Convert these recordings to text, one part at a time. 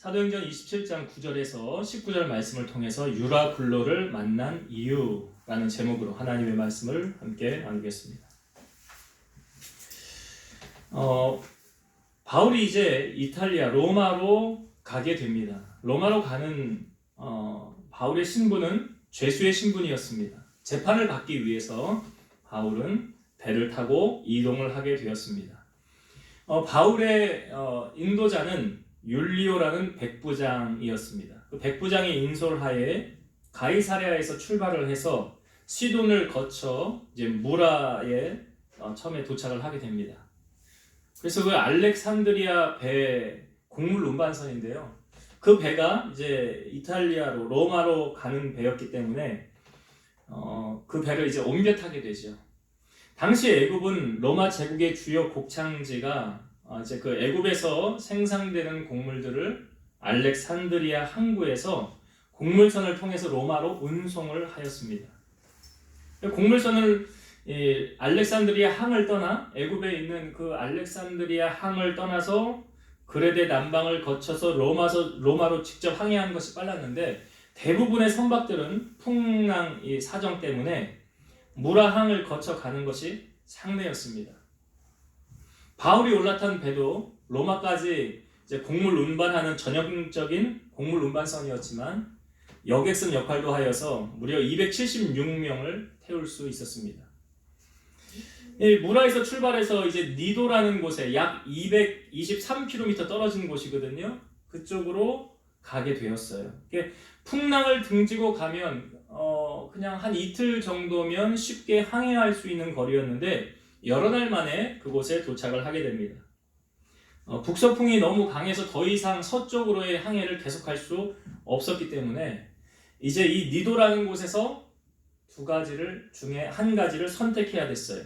사도행전 27장 9절에서 19절 말씀을 통해서 유라굴로를 만난 이유라는 제목으로 하나님의 말씀을 함께 나누겠습니다. 바울이 이제 이탈리아 로마로 가게 됩니다. 로마로 가는 바울의 신분은 죄수의 신분이었습니다. 재판을 받기 위해서 바울은 배를 타고 이동을 하게 되었습니다. 바울의 인도자는 율리오라는 백부장이었습니다. 그 백부장의 인솔하에 가이사랴에서 출발을 해서 시돈을 거쳐 이제 무라에 처음에 도착을 하게 됩니다. 그래서 그 알렉산드리아 배 곡물 운반선인데요. 그 배가 이제 이탈리아로 로마로 가는 배였기 때문에 그 배를 이제 옮겨 타게 되죠. 당시 애굽은 로마 제국의 주요 곡창지가 이제 그 애굽에서 생산되는 곡물들을 알렉산드리아 항구에서 곡물선을 통해서 로마로 운송을 하였습니다. 곡물선을 알렉산드리아 항을 떠나 애굽에 있는 그 알렉산드리아 항을 떠나서 그레데 남방을 거쳐서 로마로 직접 항해하는 것이 빨랐는데 대부분의 선박들은 풍랑 사정 때문에 무라항을 거쳐 가는 것이 상례였습니다. 바울이 올라탄 배도 로마까지 이제 곡물 운반하는 전형적인 곡물 운반선이었지만 여객선 역할도 하여서 무려 276명을 태울 수 있었습니다. 무라에서 출발해서 이제 니도라는 곳에 약 223km 떨어진 곳이거든요. 그쪽으로 가게 되었어요. 풍랑을 등지고 가면 그냥 한 이틀 정도면 쉽게 항해할 수 있는 거리였는데 여러 날 만에 그곳에 도착을 하게 됩니다. 북서풍이 너무 강해서 더 이상 서쪽으로의 항해를 계속할 수 없었기 때문에 이제 이 니도라는 곳에서 두 가지를 중에 한 가지를 선택해야 됐어요.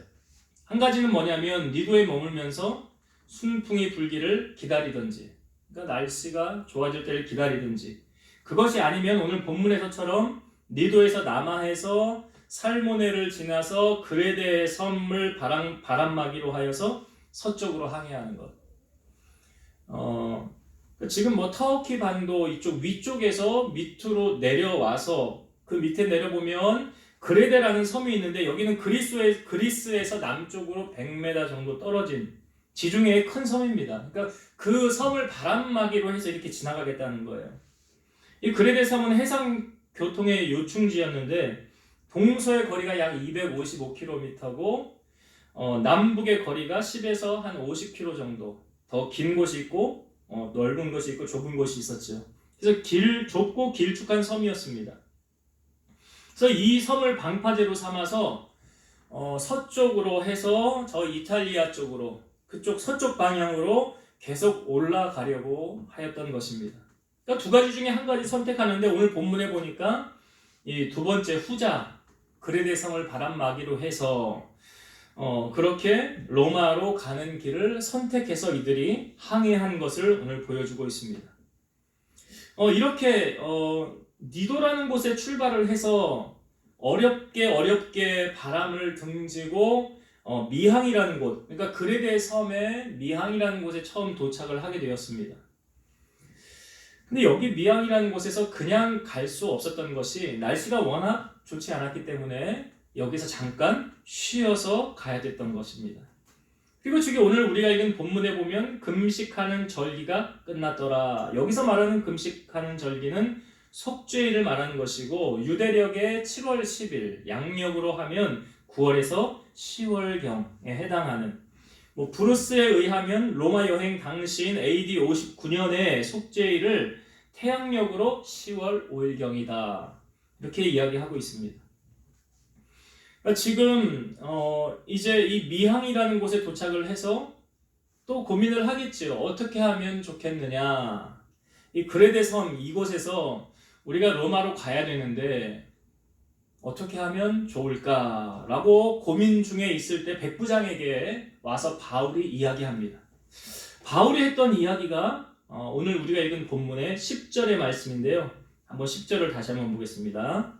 한 가지는 뭐냐면 니도에 머물면서 순풍이 불기를 기다리든지, 그러니까 날씨가 좋아질 때를 기다리든지, 그것이 아니면 오늘 본문에서처럼 니도에서 남하해서 살모네를 지나서 그레데 섬을 바람막이로 하여서 서쪽으로 항해하는 것. 지금 터키 반도 이쪽 위쪽에서 밑으로 내려와서 그 밑에 내려보면 그레데라는 섬이 있는데 여기는 그리스에서 남쪽으로 100m 정도 떨어진 지중해의 큰 섬입니다. 그러니까 그 섬을 바람막이로 해서 이렇게 지나가겠다는 거예요. 이 그레데 섬은 해상 교통의 요충지였는데 동서의 거리가 약 255km고 남북의 거리가 10에서 한 50km 정도 더 긴 곳이 있고 넓은 곳이 있고 좁은 곳이 있었죠. 그래서 좁고 길쭉한 섬이었습니다. 그래서 이 섬을 방파제로 삼아서 서쪽으로 해서 저 이탈리아 쪽으로 그쪽 서쪽 방향으로 계속 올라가려고 하였던 것입니다. 그러니까 두 가지 중에 한 가지 선택하는데 오늘 본문에 보니까 이 두 번째 후자 그레데 성을 바람막이로 해서 그렇게 로마로 가는 길을 선택해서 이들이 항해한 것을 오늘 보여주고 있습니다. 이렇게 니도라는 곳에 출발을 해서 어렵게 바람을 등지고 미항이라는 곳, 그러니까 그레데 섬의 미항이라는 곳에 처음 도착을 하게 되었습니다. 근데 여기 미항이라는 곳에서 그냥 갈 수 없었던 것이 날씨가 워낙 좋지 않았기 때문에 여기서 잠깐 쉬어서 가야 됐던 것입니다. 그리고 지금 오늘 우리가 읽은 본문에 보면 금식하는 절기가 끝났더라. 여기서 말하는 금식하는 절기는 속죄일을 말하는 것이고 유대력의 7월 10일, 양력으로 하면 9월에서 10월경에 해당하는 브루스에 의하면 로마 여행 당시인 AD 59년의 속죄일을 태양력으로 10월 5일경이다. 이렇게 이야기하고 있습니다. 그러니까 지금 이제 이 미항이라는 곳에 도착을 해서 또 고민을 하겠죠. 어떻게 하면 좋겠느냐. 이 그레데 섬 이곳에서 우리가 로마로 가야 되는데 어떻게 하면 좋을까라고 고민 중에 있을 때 백부장에게 와서 바울이 이야기합니다. 바울이 했던 이야기가 오늘 우리가 읽은 본문의 10절의 말씀인데요. 한번 10절을 다시 한번 보겠습니다.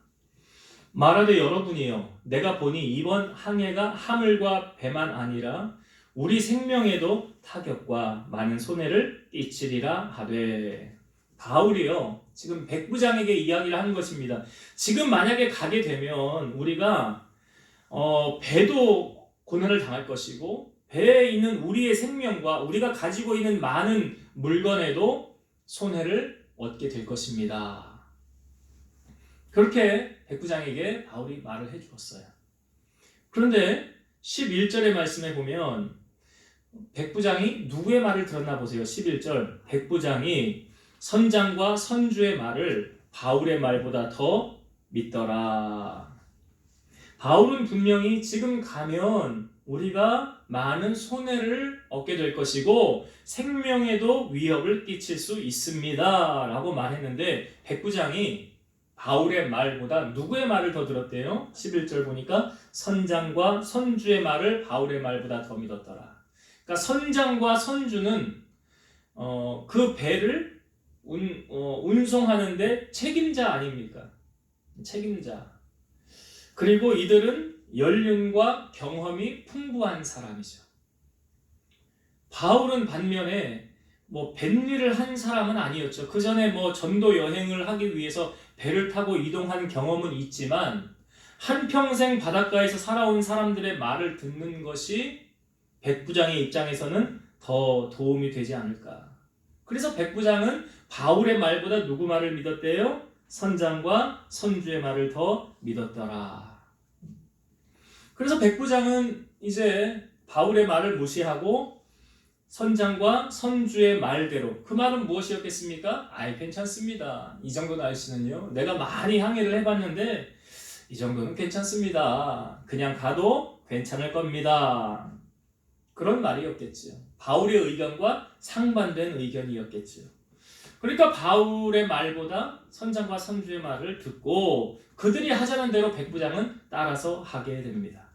말하되 여러분이여 내가 보니 이번 항해가 하늘과 배만 아니라 우리 생명에도 타격과 많은 손해를 끼치리라 하되. 바울이요. 지금 백부장에게 이야기를 하는 것입니다. 지금 만약에 가게 되면 우리가 배도 고난을 당할 것이고 배에 있는 우리의 생명과 우리가 가지고 있는 많은 물건에도 손해를 얻게 될 것입니다. 그렇게 백부장에게 바울이 말을 해주었어요. 그런데 11절의 말씀에 보면 백부장이 누구의 말을 들었나 보세요. 11절 백부장이 선장과 선주의 말을 바울의 말보다 더 믿더라. 바울은 분명히 지금 가면 우리가 많은 손해를 얻게 될 것이고 생명에도 위협을 끼칠 수 있습니다 라고 말했는데 백부장이 바울의 말보다 누구의 말을 더 들었대요? 11절 보니까 선장과 선주의 말을 바울의 말보다 더 믿었더라. 그러니까 선장과 선주는 그 배를 운송하는데 책임자 아닙니까? 책임자. 그리고 이들은 연륜과 경험이 풍부한 사람이죠. 바울은 반면에 뱃일을 한 사람은 아니었죠. 그 전에 전도 여행을 하기 위해서 배를 타고 이동한 경험은 있지만 한평생 바닷가에서 살아온 사람들의 말을 듣는 것이 백부장의 입장에서는 더 도움이 되지 않을까. 그래서 백부장은 바울의 말보다 누구 말을 믿었대요? 선장과 선주의 말을 더 믿었더라. 그래서 백부장은 이제 바울의 말을 무시하고 선장과 선주의 말대로, 그 말은 무엇이었겠습니까? 괜찮습니다. 이 정도 날씨는요. 내가 많이 항해를 해봤는데 이 정도는 괜찮습니다. 그냥 가도 괜찮을 겁니다. 그런 말이었겠지요. 바울의 의견과 상반된 의견이었겠지요. 그러니까 바울의 말보다 선장과 선주의 말을 듣고 그들이 하자는 대로 백부장은 따라서 하게 됩니다.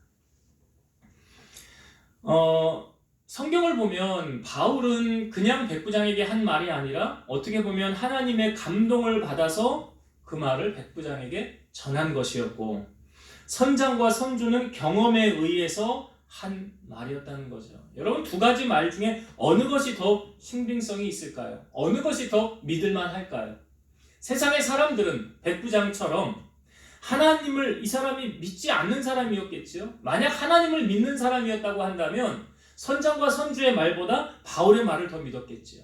성경을 보면 바울은 그냥 백부장에게 한 말이 아니라 어떻게 보면 하나님의 감동을 받아서 그 말을 백부장에게 전한 것이었고, 선장과 선주는 경험에 의해서 한 말이었다는 거죠. 여러분, 두 가지 말 중에 어느 것이 더 신빙성이 있을까요? 어느 것이 더 믿을만 할까요? 세상의 사람들은 백부장처럼 하나님을, 이 사람이 믿지 않는 사람이었겠죠. 만약 하나님을 믿는 사람이었다고 한다면 선장과 선주의 말보다 바울의 말을 더 믿었겠지요.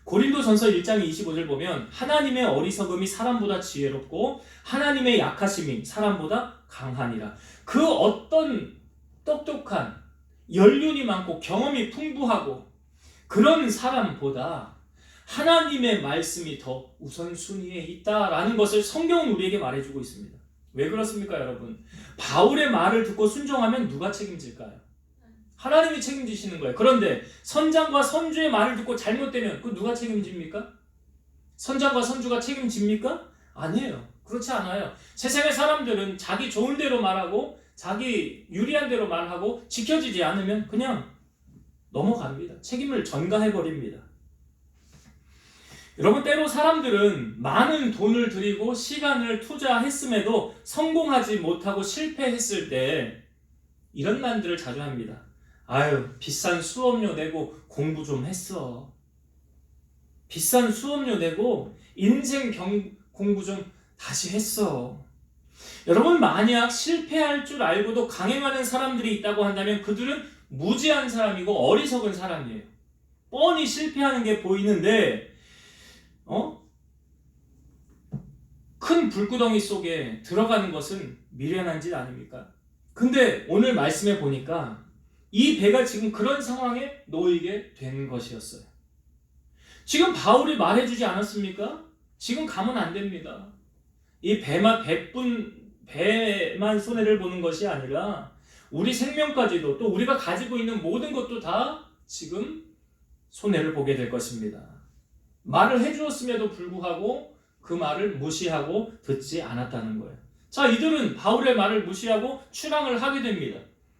고린도전서 1장 25절 보면 하나님의 어리석음이 사람보다 지혜롭고 하나님의 약하심이 사람보다 강하니라. 그 어떤 똑똑한, 연륜이 많고 경험이 풍부하고 그런 사람보다 하나님의 말씀이 더 우선순위에 있다라는 것을 성경은 우리에게 말해주고 있습니다. 왜 그렇습니까, 여러분? 바울의 말을 듣고 순종하면 누가 책임질까요? 하나님이 책임지시는 거예요. 그런데 선장과 선주의 말을 듣고 잘못되면 그 누가 책임집니까? 선장과 선주가 책임집니까? 아니에요. 그렇지 않아요. 세상의 사람들은 자기 좋은 대로 말하고 자기 유리한 대로 말하고 지켜지지 않으면 그냥 넘어갑니다. 책임을 전가해버립니다. 여러분, 때로 사람들은 많은 돈을 들이고 시간을 투자했음에도 성공하지 못하고 실패했을 때 이런 말들을 자주 합니다. 비싼 수업료 내고 공부 좀 했어. 비싼 수업료 내고 인생 공부 좀 다시 했어. 여러분, 만약 실패할 줄 알고도 강행하는 사람들이 있다고 한다면 그들은 무지한 사람이고 어리석은 사람이에요. 뻔히 실패하는 게 보이는데 큰 불구덩이 속에 들어가는 것은 미련한 짓 아닙니까? 근데 오늘 말씀에 보니까 이 배가 지금 그런 상황에 놓이게 된 것이었어요. 지금 바울이 말해주지 않았습니까? 지금 가면 안 됩니다. 이 배만 손해를 보는 것이 아니라 우리 생명까지도, 또 우리가 가지고 있는 모든 것도 다 지금 손해를 보게 될 것입니다. 말을 해주었음에도 불구하고 그 말을 무시하고 듣지 않았다는 거예요. 자, 이들은 바울의 말을 무시하고 출항을 하게 됩니다.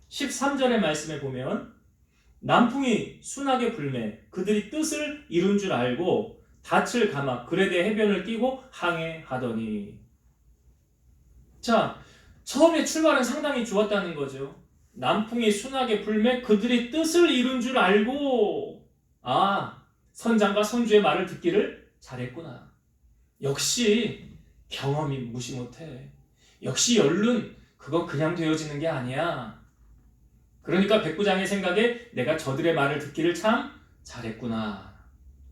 13절의 말씀에 보면 남풍이 순하게 불매 그들이 뜻을 이룬 줄 알고 닻을 감아 그레데 해변을 끼고 항해하더니. 자, 처음에 출발은 상당히 좋았다는 거죠. 남풍이 순하게 불매 그들이 뜻을 이룬 줄 알고 선장과 선주의 말을 듣기를 잘했구나. 역시 경험이 무시 못해. 역시 연륜 그거 그냥 되어지는 게 아니야. 그러니까 백부장의 생각에 내가 저들의 말을 듣기를 참 잘했구나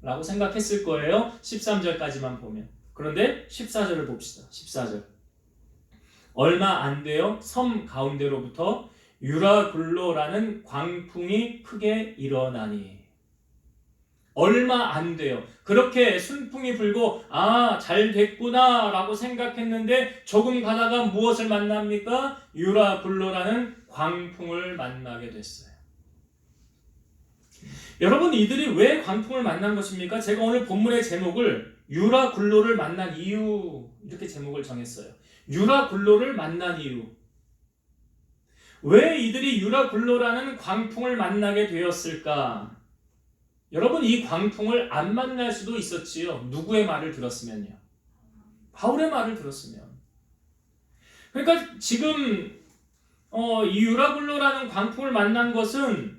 라고 생각했을 거예요. 13절까지만 보면. 그런데 14절을 봅시다. 14절. 얼마 안 되어 섬 가운데로부터 유라굴로라는 광풍이 크게 일어나니. 얼마 안 돼요. 그렇게 순풍이 불고 잘 됐구나 라고 생각했는데 조금 가다가 무엇을 만납니까? 유라굴로라는 광풍을 만나게 됐어요. 여러분, 이들이 왜 광풍을 만난 것입니까? 제가 오늘 본문의 제목을 유라굴로를 만난 이유 이렇게 제목을 정했어요. 유라굴로를 만난 이유. 왜 이들이 유라굴로라는 광풍을 만나게 되었을까? 여러분, 이 광풍을 안 만날 수도 있었지요. 누구의 말을 들었으면요? 바울의 말을 들었으면. 그러니까 지금 이 유라굴로라는 광풍을 만난 것은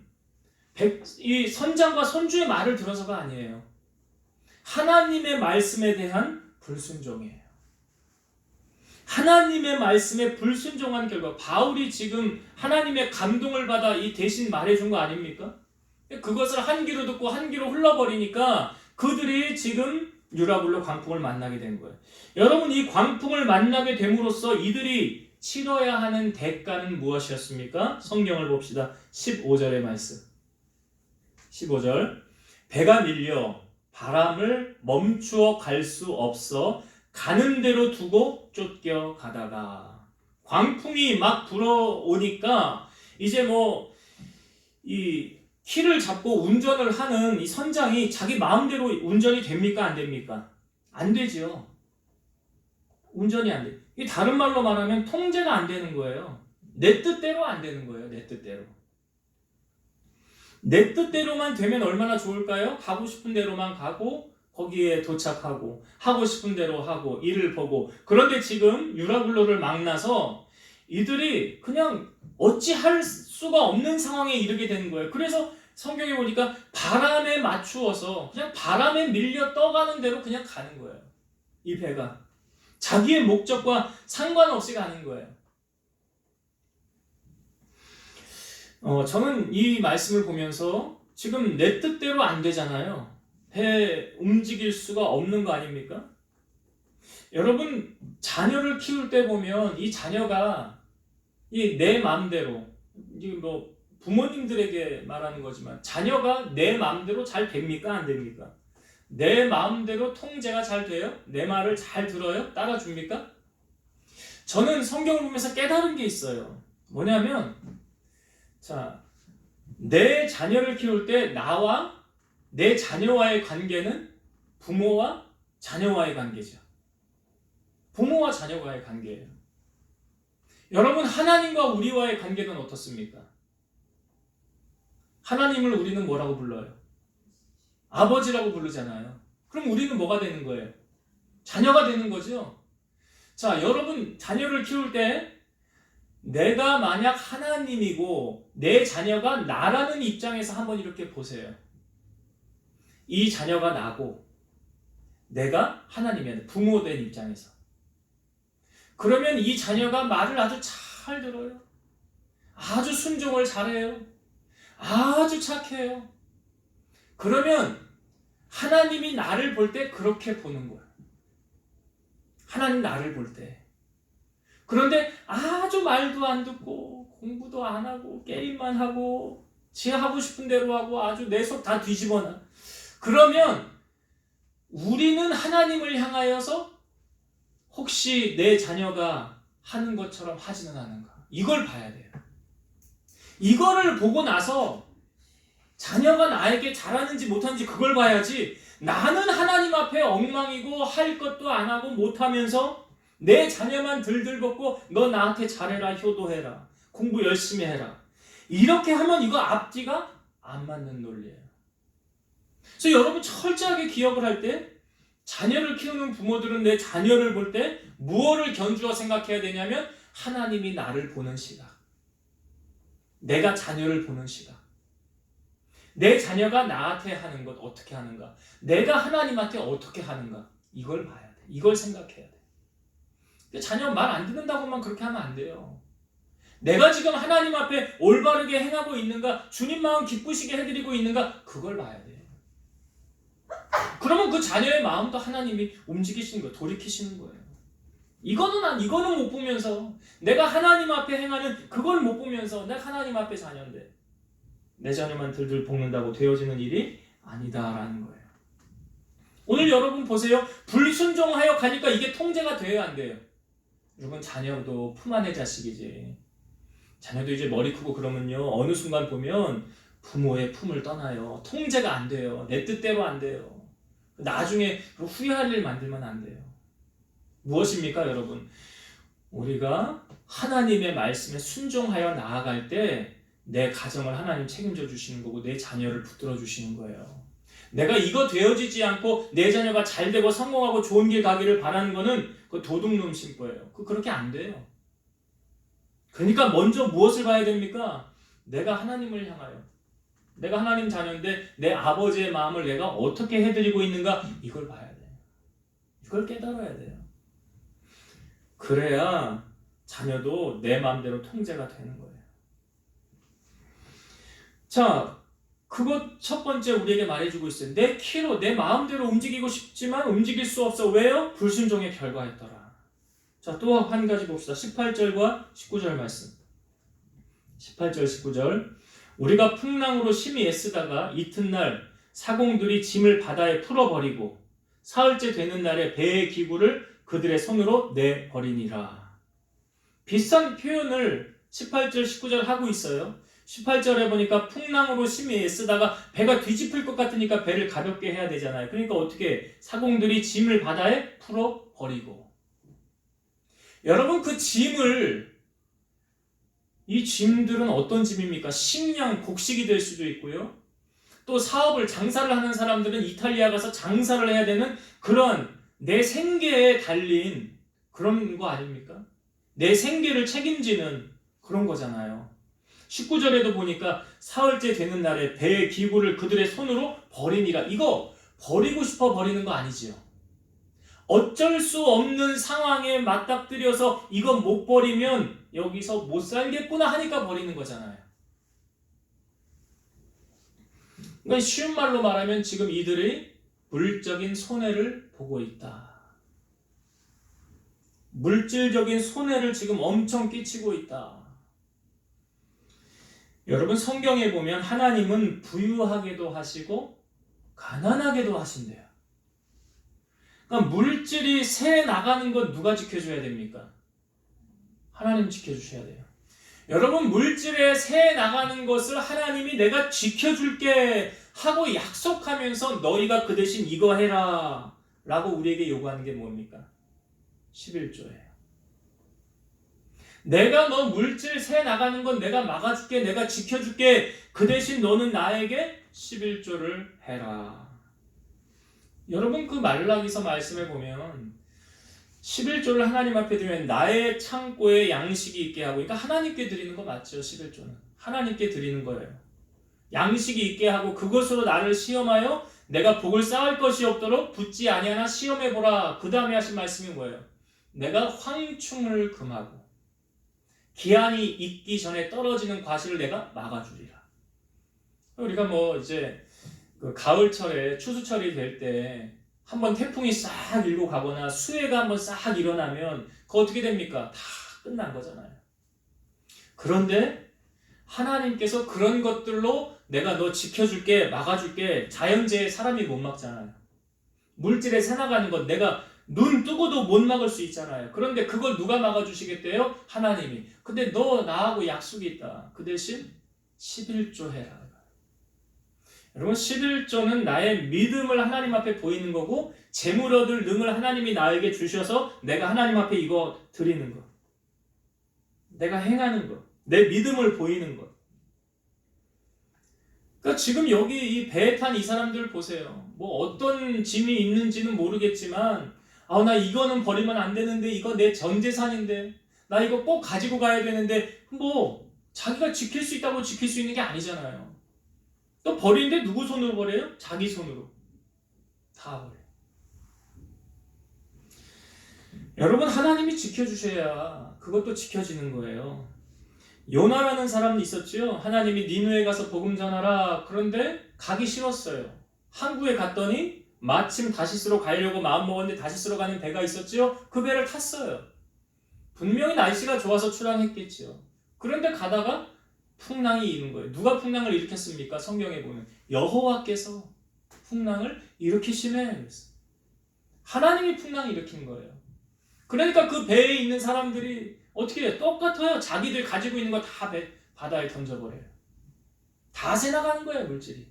이 선장과 선주의 말을 들어서가 아니에요. 하나님의 말씀에 대한 불순종이에요. 하나님의 말씀에 불순종한 결과 바울이 지금 하나님의 감동을 받아 이 대신 말해준 거 아닙니까? 그것을 한 귀로 듣고 한 귀로 흘러버리니까 그들이 지금 유라굴로 광풍을 만나게 된 거예요. 여러분, 이 광풍을 만나게 됨으로써 이들이 치러야 하는 대가는 무엇이었습니까? 성경을 봅시다. 15절의 말씀. 15절. 배가 밀려 바람을 멈추어 갈 수 없어 가는 대로 두고 쫓겨가다가. 광풍이 막 불어오니까 이제 이 키를 잡고 운전을 하는 이 선장이 자기 마음대로 운전이 됩니까? 안 됩니까? 안 되죠. 운전이 안 돼. 이 다른 말로 말하면 통제가 안 되는 거예요. 내 뜻대로 안 되는 거예요. 내 뜻대로. 내 뜻대로만 되면 얼마나 좋을까요? 가고 싶은 대로만 가고 거기에 도착하고 하고 싶은 대로 하고 일을 보고. 그런데 지금 유라굴로를 만나서 이들이 그냥 어찌할 수가 없는 상황에 이르게 되는 거예요. 그래서 성경에 보니까 바람에 맞추어서 그냥 바람에 밀려 떠가는 대로 그냥 가는 거예요. 이 배가 자기의 목적과 상관없이 가는 거예요. 저는 이 말씀을 보면서 지금 내 뜻대로 안 되잖아요. 배 움직일 수가 없는 거 아닙니까? 여러분, 자녀를 키울 때 보면 이 자녀가 내 마음대로, 부모님들에게 말하는 거지만 자녀가 내 마음대로 잘 됩니까? 안 됩니까? 내 마음대로 통제가 잘 돼요? 내 말을 잘 들어요? 따라줍니까? 저는 성경을 보면서 깨달은 게 있어요. 뭐냐면 내 자녀를 키울 때 나와 내 자녀와의 관계는 부모와 자녀와의 관계죠. 부모와 자녀와의 관계예요. 여러분, 하나님과 우리와의 관계는 어떻습니까? 하나님을 우리는 뭐라고 불러요? 아버지라고 부르잖아요. 그럼 우리는 뭐가 되는 거예요? 자녀가 되는 거죠. 여러분, 자녀를 키울 때 내가 만약 하나님이고 내 자녀가 나라는 입장에서 한번 이렇게 보세요. 이 자녀가 나고 내가 하나님의 부모된 입장에서. 그러면 이 자녀가 말을 아주 잘 들어요. 아주 순종을 잘해요. 아주 착해요. 그러면 하나님이 나를 볼 때 그렇게 보는 거예요. 하나님 나를 볼 때. 그런데 아주 말도 안 듣고 공부도 안 하고 게임만 하고 지 하고 싶은 대로 하고 아주 내 속 다 뒤집어놔. 그러면 우리는 하나님을 향하여서 혹시 내 자녀가 하는 것처럼 하지는 않은가? 이걸 봐야 돼요. 이거를 보고 나서 자녀가 나에게 잘하는지 못하는지 그걸 봐야지, 나는 하나님 앞에 엉망이고 할 것도 안 하고 못하면서 내 자녀만 들들 걷고 너 나한테 잘해라, 효도해라, 공부 열심히 해라, 이렇게 하면 이거 앞뒤가 안 맞는 논리예요. 그래서 여러분 철저하게 기억을 할 때 자녀를 키우는 부모들은 내 자녀를 볼 때 무엇을 견주어 생각해야 되냐면 하나님이 나를 보는 시각, 내가 자녀를 보는 시각. 내 자녀가 나한테 하는 것 어떻게 하는가? 내가 하나님한테 어떻게 하는가? 이걸 봐야 돼. 이걸 생각해야 돼. 자녀 말 안 듣는다고만 그렇게 하면 안 돼요. 내가 지금 하나님 앞에 올바르게 행하고 있는가? 주님 마음 기쁘시게 해드리고 있는가? 그걸 봐야 돼. 그러면 그 자녀의 마음도 하나님이 움직이시는 거예요. 돌이키시는 거예요. 이거는 못 보면서, 내가 하나님 앞에 행하는 그걸 못 보면서 내가 하나님 앞에 자녀인데 내 자녀만 들들 볶는다고 되어지는 일이 아니다라는 거예요. 오늘 여러분 보세요. 불순종하여 가니까 이게 통제가 돼야 안 돼요. 여러분 자녀도 품 안의 자식이지. 자녀도 이제 머리 크고 그러면요, 어느 순간 보면 부모의 품을 떠나요. 통제가 안 돼요. 내 뜻대로 안 돼요. 나중에 후회할 일 만들면 안 돼요. 무엇입니까, 여러분? 우리가 하나님의 말씀에 순종하여 나아갈 때 내 가정을 하나님 책임져 주시는 거고 내 자녀를 붙들어 주시는 거예요. 내가 이거 되어지지 않고 내 자녀가 잘 되고 성공하고 좋은 길 가기를 바라는 거는 그 도둑놈 심보예요. 그렇게 안 돼요. 그러니까 먼저 무엇을 봐야 됩니까? 내가 하나님을 향하여, 내가 하나님 자녀인데 내 아버지의 마음을 내가 어떻게 해드리고 있는가, 이걸 봐야 돼요. 이걸 깨달아야 돼요. 그래야 자녀도 내 마음대로 통제가 되는 거예요. 자, 그것 첫 번째 우리에게 말해주고 있어요. 내 키로 내 마음대로 움직이고 싶지만 움직일 수 없어. 왜요? 불순종의 결과였더라. 자, 또 한 가지 봅시다. 18절과 19절 말씀. 18절 19절. 우리가 풍랑으로 심히 애쓰다가 이튿날 사공들이 짐을 바다에 풀어버리고 사흘째 되는 날에 배의 기구를 그들의 손으로 내버리니라. 비슷한 표현을 18절 19절 하고 있어요. 18절에 보니까 풍랑으로 심히 애쓰다가 배가 뒤집힐 것 같으니까 배를 가볍게 해야 되잖아요. 그러니까 어떻게 사공들이 짐을 바다에 풀어버리고. 여러분 그 짐을, 이 짐들은 어떤 짐입니까? 식량, 곡식이 될 수도 있고요. 또 사업을, 장사를 하는 사람들은 이탈리아 가서 장사를 해야 되는 그런 내 생계에 달린 그런 거 아닙니까? 내 생계를 책임지는 그런 거잖아요. 19절에도 보니까 사흘째 되는 날에 배의 기구를 그들의 손으로 버리니라. 이거 버리고 싶어 버리는 거 아니지요. 어쩔 수 없는 상황에 맞닥뜨려서 이거 못 버리면 여기서 못 살겠구나 하니까 버리는 거잖아요. 그러니까 쉬운 말로 말하면 지금 이들이 물적인 손해를 보고 있다. 물질적인 손해를 지금 엄청 끼치고 있다. 여러분 성경에 보면 하나님은 부유하게도 하시고 가난하게도 하신대요. 그러니까 물질이 새 나가는 건 누가 지켜줘야 됩니까? 하나님 지켜주셔야 돼요. 여러분 물질에 새 나가는 것을 하나님이 내가 지켜줄게 하고 약속하면서 너희가 그 대신 이거 해라 라고 우리에게 요구하는 게 뭡니까? 11조예요. 내가 너 물질 새 나가는 건 내가 막아줄게, 내가 지켜줄게. 그 대신 너는 나에게 11조를 해라. 여러분 그 말라기서 말씀에 보면 11조를 하나님 앞에 드리면 나의 창고에 양식이 있게 하고, 그러니까 하나님께 드리는 거 맞죠? 11조는 하나님께 드리는 거예요. 양식이 있게 하고 그것으로 나를 시험하여 내가 복을 쌓을 것이 없도록 붙지 아니하나 시험해보라. 그 다음에 하신 말씀이 뭐예요? 내가 황충을 금하고 기한이 있기 전에 떨어지는 과실을 내가 막아주리라. 우리가 뭐 이제 그 가을철에 추수철이 될 때 한번 태풍이 싹 일고 가거나 수해가 한번 싹 일어나면 그거 어떻게 됩니까? 다 끝난 거잖아요. 그런데 하나님께서 그런 것들로 내가 너 지켜줄게, 막아줄게, 자연재해 사람이 못 막잖아요. 물질에 새나가는 것 내가 눈 뜨고도 못 막을 수 있잖아요. 그런데 그걸 누가 막아주시겠대요? 하나님이. 근데 너 나하고 약속이 있다. 그 대신 11조 해라. 여러분 11조는 나의 믿음을 하나님 앞에 보이는 거고 재물 얻을 능을 하나님이 나에게 주셔서 내가 하나님 앞에 이거 드리는 것, 내가 행하는 것, 내 믿음을 보이는 것. 그러니까 지금 여기 이 배에 탄 이 사람들 보세요. 뭐 어떤 짐이 있는지는 모르겠지만 나 이거는 버리면 안 되는데, 이거 내 전 재산인데, 나 이거 꼭 가지고 가야 되는데, 뭐 자기가 지킬 수 있다고 지킬 수 있는 게 아니잖아요. 그런데 그걸 누가 막아주시겠어요? 하나님이. 그런데 하나님께서 그런 것들로 내가 너 지켜줄게, 막아줄게, 자연재해 사람이 못 막잖아요. 그런데 그걸 누가 막아주시겠대요? 하나님이. 또 버리는데 누구 손으로 버려요? 자기 손으로 다 버려요. 여러분, 하나님이 지켜주셔야 그것도 지켜지는 거예요. 요나라는 사람이 있었죠. 하나님이 니느웨에 가서 복음 전하라. 그런데 가기 싫었어요. 항구에 갔더니 마침 다시스로 가려고 마음먹었는데 다시스로 가는 배가 있었죠. 그 배를 탔어요. 분명히 날씨가 좋아서 출항했겠죠. 그런데 가다가 풍랑이 이는 거예요. 누가 풍랑을 일으켰습니까? 성경에 보면 여호와께서 풍랑을 일으키시네. 하나님이 풍랑을 일으킨 거예요. 그러니까 그 배에 있는 사람들이 어떻게 해요? 똑같아요. 자기들 가지고 있는 거 다 바다에 던져버려요. 다 새나가는 거예요, 물질이.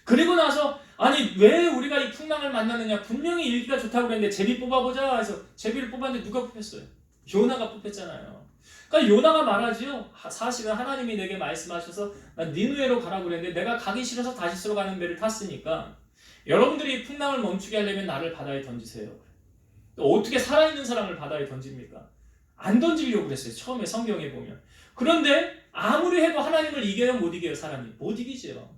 그리고 나서 아니 왜 우리가 이 풍랑을 만나느냐. 분명히 일기가 좋다고 그랬는데 제비 뽑아보자 해서 제비를 뽑았는데 누가 뽑혔어요? 요나가 뽑혔잖아요. 그러니까 요나가 말하지요. 사실은 하나님이 내게 말씀하셔서 난 니느웨로 가라고 그랬는데 내가 가기 싫어서 다시스로 가는 배를 탔으니까 여러분들이 풍랑을 멈추게 하려면 나를 바다에 던지세요. 어떻게 살아있는 사람을 바다에 던집니까? 안 던지려고 그랬어요. 처음에 성경에 보면. 그런데 아무리 해도 하나님을 이겨요? 못 이겨요? 사람이? 못 이기죠.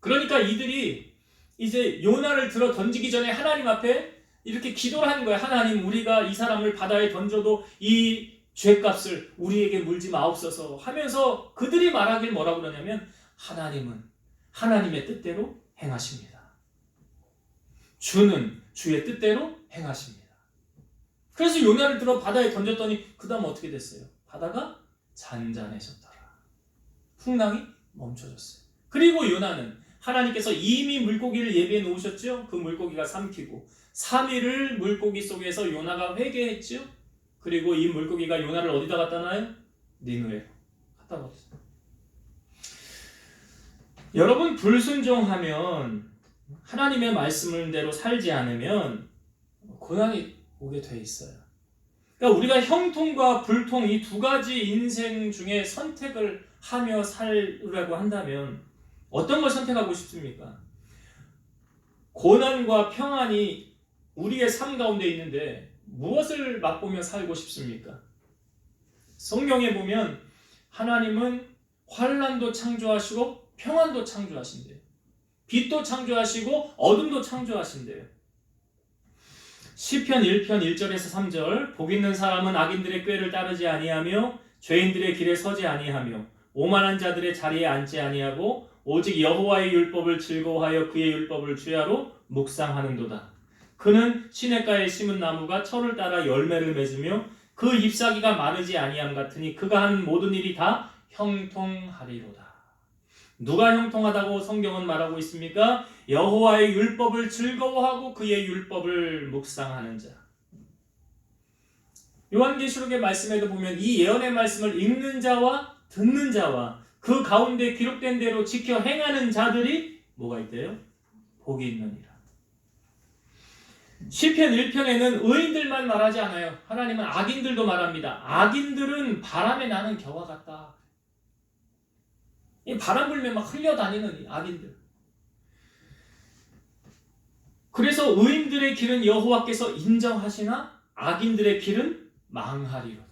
그러니까 이들이 이제 요나를 들어 던지기 전에 하나님 앞에 이렇게 기도를 하는 거예요. 하나님, 우리가 이 사람을 바다에 던져도 이 죄값을 우리에게 물지 마옵소서 하면서 그들이 말하길 뭐라고 그러냐면 하나님은 하나님의 뜻대로 행하십니다. 주는 주의 뜻대로 행하십니다. 그래서 요나를 들어 바다에 던졌더니 그 다음 어떻게 됐어요? 바다가 잔잔해졌더라. 풍랑이 멈춰졌어요. 그리고 요나는 하나님께서 이미 물고기를 예비해 놓으셨죠? 그 물고기가 삼키고 3일을 물고기 속에서 요나가 회개했죠? 그리고 이 물고기가 요나를 어디다 갖다 놔요? 니느웨로 갖다 놨어요. 여러분, 불순종하면 하나님의 말씀대로 살지 않으면 고난이 오게 돼 있어요. 그러니까 우리가 형통과 불통 이 두 가지 인생 중에 선택을 하며 살려고 한다면 어떤 걸 선택하고 싶습니까? 고난과 평안이 우리의 삶 가운데 있는데 무엇을 맛보며 살고 싶습니까? 성경에 보면 하나님은 환난도 창조하시고 평안도 창조하신대요. 빛도 창조하시고 어둠도 창조하신대요. 시편 1편 1절에서 3절 복 있는 사람은 악인들의 꾀를 따르지 아니하며 죄인들의 길에 서지 아니하며 오만한 자들의 자리에 앉지 아니하고 오직 여호와의 율법을 즐거워하여 그의 율법을 주야로 묵상하는도다. 그는 시냇가에 심은 나무가 철을 따라 열매를 맺으며 그 잎사귀가 마르지 아니함 같으니 그가 한 모든 일이 다 형통하리로다. 누가 형통하다고 성경은 말하고 있습니까? 여호와의 율법을 즐거워하고 그의 율법을 묵상하는 자. 요한계시록의 말씀에도 보면 이 예언의 말씀을 읽는 자와 듣는 자와 그 가운데 기록된 대로 지켜 행하는 자들이 뭐가 있대요? 복이 있느니라. 시편 1편에는 의인들만 말하지 않아요. 하나님은 악인들도 말합니다. 악인들은 바람에 나는 겨와 같다. 이 바람 불면 막 흘려다니는 악인들. 그래서 의인들의 길은 여호와께서 인정하시나 악인들의 길은 망하리로다.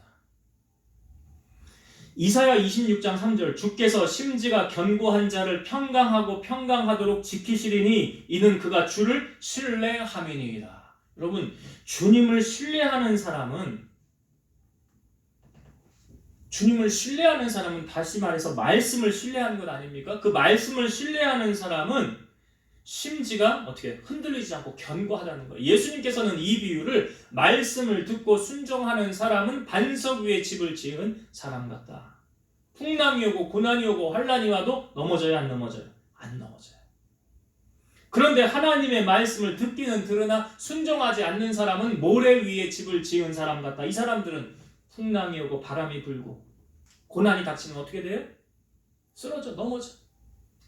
이사야 26장 3절 주께서 심지가 견고한 자를 평강하고 평강하도록 지키시리니 이는 그가 주를 신뢰함이니이다. 여러분, 주님을 신뢰하는 사람은 다시 말해서 말씀을 신뢰하는 것 아닙니까? 그 말씀을 신뢰하는 사람은 심지가 어떻게 흔들리지 않고 견고하다는 거예요. 예수님께서는 이 비유를 말씀을 듣고 순종하는 사람은 반석 위에 집을 지은 사람 같다. 풍랑이 오고 고난이 오고 환난이 와도 넘어져요, 안 넘어져요? 안 넘어져요. 그런데 하나님의 말씀을 듣기는 들으나 순종하지 않는 사람은 모래 위에 집을 지은 사람 같다. 이 사람들은 풍랑이 오고 바람이 불고 고난이 닥치면 어떻게 돼요? 쓰러져, 넘어져,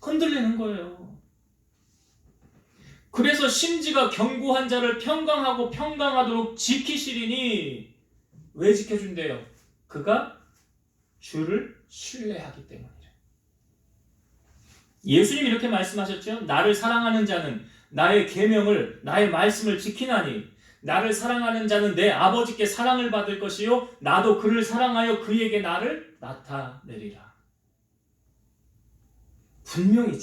흔들리는 거예요. 그래서 심지가 견고한 자를 평강하고 평강하도록 지키시리니 왜 지켜준대요? 그가 주를 신뢰하기 때문이래. 예수님이 이렇게 말씀하셨죠. 나를 사랑하는 자는 나의 계명을 나의 말씀을 지키나니 나를 사랑하는 자는 내 아버지께 사랑을 받을 것이요 나도 그를 사랑하여 그에게 나를 나타내리라. 분명히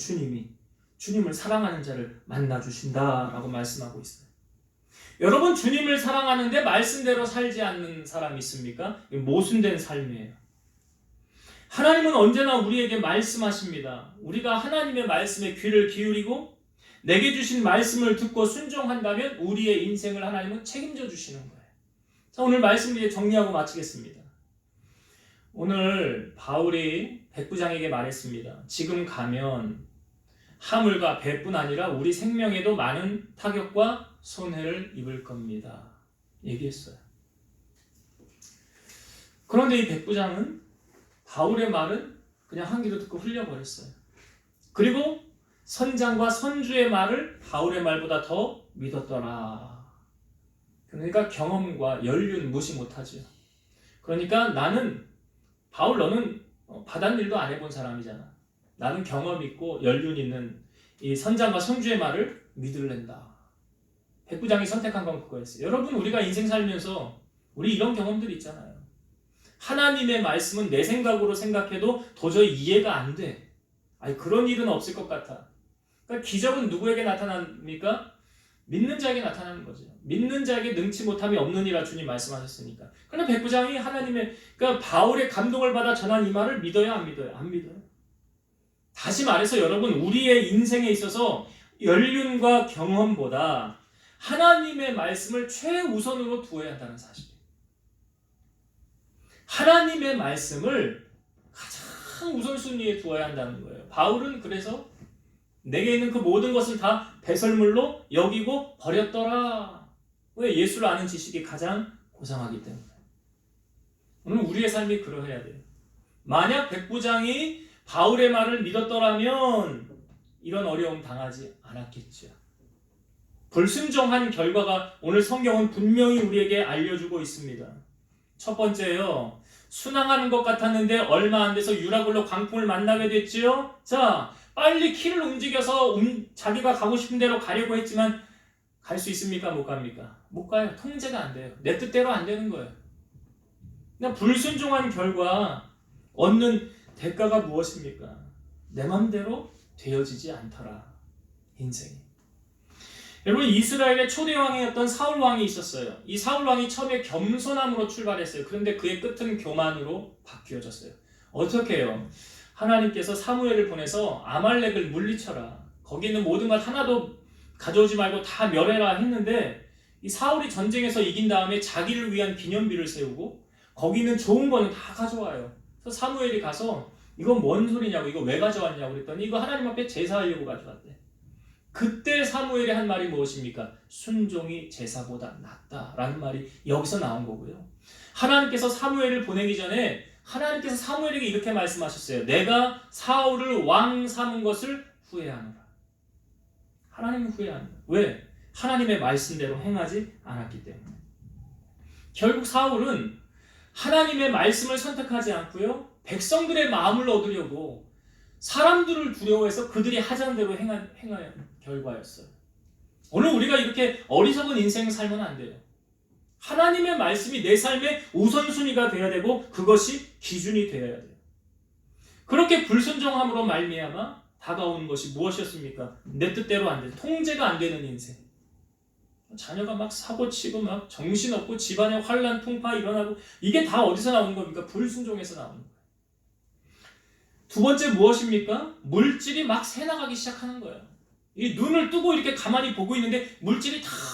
주님을 사랑하는 자를 만나주신다라고 말씀하고 있어요. 여러분, 주님을 사랑하는데 말씀대로 살지 않는 사람이 있습니까? 모순된 삶이에요. 하나님은 언제나 우리에게 말씀하십니다. 우리가 하나님의 말씀에 귀를 기울이고 내게 주신 말씀을 듣고 순종한다면 우리의 인생을 하나님은 책임져 주시는 거예요. 자, 오늘 말씀을 이제 정리하고 마치겠습니다. 오늘 바울이 백부장에게 말했습니다. 지금 가면 하물과 배뿐 아니라 우리 생명에도 많은 타격과 손해를 입을 겁니다. 얘기했어요. 그런데 이 백부장은 바울의 말은 그냥 한 귀로 듣고 흘려버렸어요. 그리고 선장과 선주의 말을 바울의 말보다 더 믿었더라. 그러니까 경험과 연륜 무시 못하죠. 그러니까 나는 바울, 너는 바닷일도 안 해본 사람이잖아. 나는 경험 있고 연륜 있는 이 선장과 선주의 말을 믿을랜다. 백부장이 선택한 건 그거였어요. 여러분, 우리가 인생 살면서 우리 이런 경험들이 있잖아요. 하나님의 말씀은 내 생각으로 생각해도 도저히 이해가 안 돼. 아니, 그런 일은 없을 것 같아. 그러니까 기적은 누구에게 나타납니까? 믿는 자에게 나타나는 거죠. 믿는 자에게 능치 못함이 없느니라 주님 말씀하셨으니까. 그런데 백부장이 그러니까 바울의 감동을 받아 전한 이 말을 믿어요, 안 믿어요? 안 믿어요. 다시 말해서 여러분, 우리의 인생에 있어서 연륜과 경험보다 하나님의 말씀을 최우선으로 두어야 한다는 사실이에요. 하나님의 말씀을 가장 우선순위에 두어야 한다는 거예요. 바울은 그래서 내게 있는 그 모든 것을 다 배설물로 여기고 버렸더라. 왜? 예수를 아는 지식이 가장 고상하기 때문에. 오늘 우리의 삶이 그러해야 돼요. 만약 백부장이 바울의 말을 믿었더라면 이런 어려움 당하지 않았겠죠. 불순종한 결과가 오늘 성경은 분명히 우리에게 알려주고 있습니다. 첫 번째요, 순항하는 것 같았는데 얼마 안 돼서 유라굴로 광풍을 만나게 됐지요. 자, 빨리 키를 움직여서 자기가 가고 싶은 대로 가려고 했지만 갈 수 있습니까? 못 갑니까? 못 가요. 통제가 안 돼요. 내 뜻대로 안 되는 거예요. 그냥 불순종한 결과 얻는 대가가 무엇입니까? 내 맘대로 되어지지 않더라. 인생이. 여러분, 이스라엘의 초대 왕이었던 사울 왕이 있었어요. 이 사울 왕이 처음에 겸손함으로 출발했어요. 그런데 그의 끝은 교만으로 바뀌어졌어요. 어떻게 해요? 하나님께서 사무엘을 보내서 아말렉을 물리쳐라. 거기 있는 모든 것 하나도 가져오지 말고 다 멸해라 했는데 이 사울이 전쟁에서 이긴 다음에 자기를 위한 기념비를 세우고 거기 있는 좋은 거는 다 가져와요. 그래서 사무엘이 가서 이건 뭔 소리냐고, 이거 왜 가져왔냐고 그랬더니 이거 하나님 앞에 제사하려고 가져왔대. 그때 사무엘이 한 말이 무엇입니까? 순종이 제사보다 낫다라는 말이 여기서 나온 거고요. 하나님께서 사무엘을 보내기 전에 하나님께서 사무엘에게 이렇게 말씀하셨어요. 내가 사울을 왕 삼은 것을 후회하노라. 하나님은 후회합니다. 왜? 하나님의 말씀대로 행하지 않았기 때문에. 결국 사울은 하나님의 말씀을 선택하지 않고요, 백성들의 마음을 얻으려고 사람들을 두려워해서 그들이 하자는 대로 행한 결과였어요. 오늘 우리가 이렇게 어리석은 인생을 살면 안 돼요. 하나님의 말씀이 내 삶의 우선순위가 되어야 되고 그것이 기준이 되어야 돼요. 그렇게 불순종함으로 말미암아 다가오는 것이 무엇이었습니까? 내 뜻대로 안 되는, 통제가 안 되는 인생. 자녀가 막 사고치고 막 정신없고 집안에 환란 풍파 일어나고, 이게 다 어디서 나오는 겁니까? 불순종에서 나오는 거예요. 두 번째 무엇입니까? 물질이 막 새나가기 시작하는 거예요. 이 눈을 뜨고 이렇게 가만히 보고 있는데 물질이 다